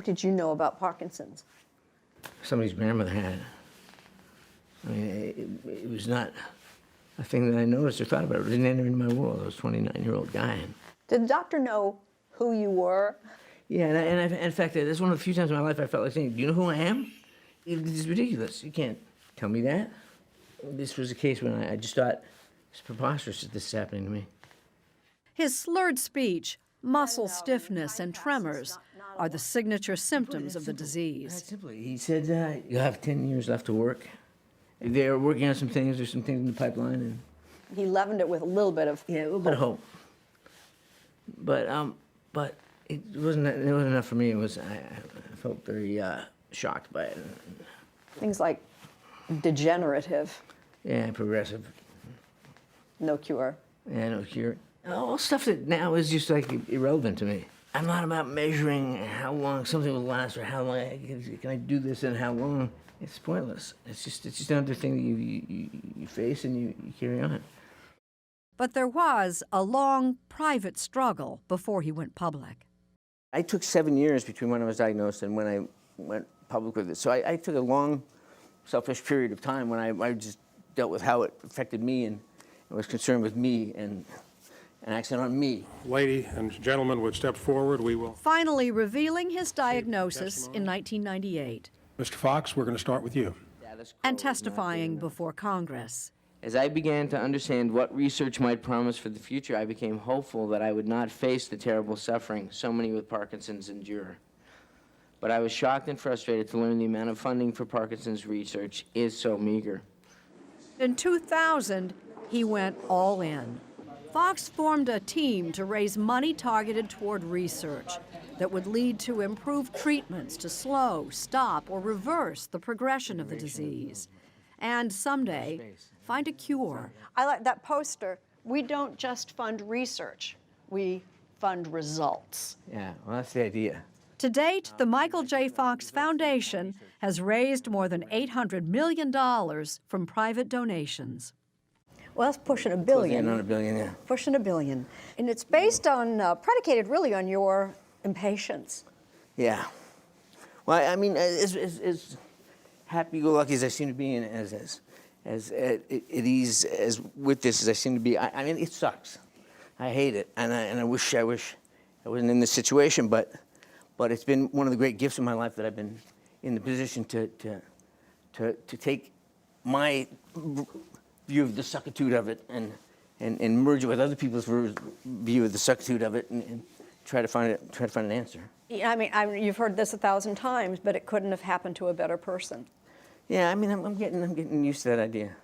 did you know about Parkinson's? Somebody's grandmother had it. I mean, it was not a thing that I noticed or thought about. It didn't enter into my world. I was a 29-year-old guy. Did the doctor know who you were? Yeah, in fact, that's one of the few times in my life I felt like saying, do you know who I am? It's ridiculous. You can't tell me that. This was a case when I just thought, it's preposterous that this is happening to me. His slurred speech, muscle stiffness, and tremors are the signature symptoms of the disease. Simply, he said, you'll have 10 years left to work. They're working on some things. There's some things in the pipeline. And He leavened it with a little bit of yeah, a little bit of hope. But it wasn't enough for me. It was I felt very shocked by it. things like degenerative, Yeah, progressive. no cure. Yeah, no cure. All stuff that now is just like irrelevant to me. I'm not about measuring how long something will last or how long can I do this and how long. It's pointless. It's just another thing that you face and you carry on. But there was a long, private struggle before he went public. I took 7 years between when I was diagnosed and when I went public with it. So I took a long, selfish period of time when I just dealt with how it affected me and was concerned with me and an accent on me. Lady and gentlemen would step forward. We will. Finally revealing his diagnosis in 1998 Mr. Fox, we're going to start with you. and testifying before Congress. As I began to understand what research might promise for the future, I became hopeful that I would not face the terrible suffering so many with Parkinson's endure. But I was shocked and frustrated to learn the amount of funding for Parkinson's research is so meager. In 2000, he went all in. Fox formed a team to raise money targeted toward research that would lead to improved treatments to slow, stop, or reverse the progression of the disease. And someday, find a cure. I like that poster. We don't just fund research, we fund results. Yeah, well, that's the idea. To date, the Michael J. Fox Foundation has raised more than $800 million from private donations. Well, that's pushing $1 Closing billion. in on $1 billion, yeah. Pushing $1 billion. And it's based on, predicated really on your impatience. Yeah. Well, I mean, as happy-go-lucky as I seem to be and as at ease as with this as I seem to be, I mean, it sucks. I hate it, and I wish I wasn't in this situation, but it's been one of the great gifts of my life that I've been in the position to take my view of the suckitude of it and merge it with other people's view of the suckitude of it and try to find an answer. Yeah, I mean, you've heard this 1,000 times, but it couldn't have happened to a better person. Yeah, I mean, I'm getting used to that idea.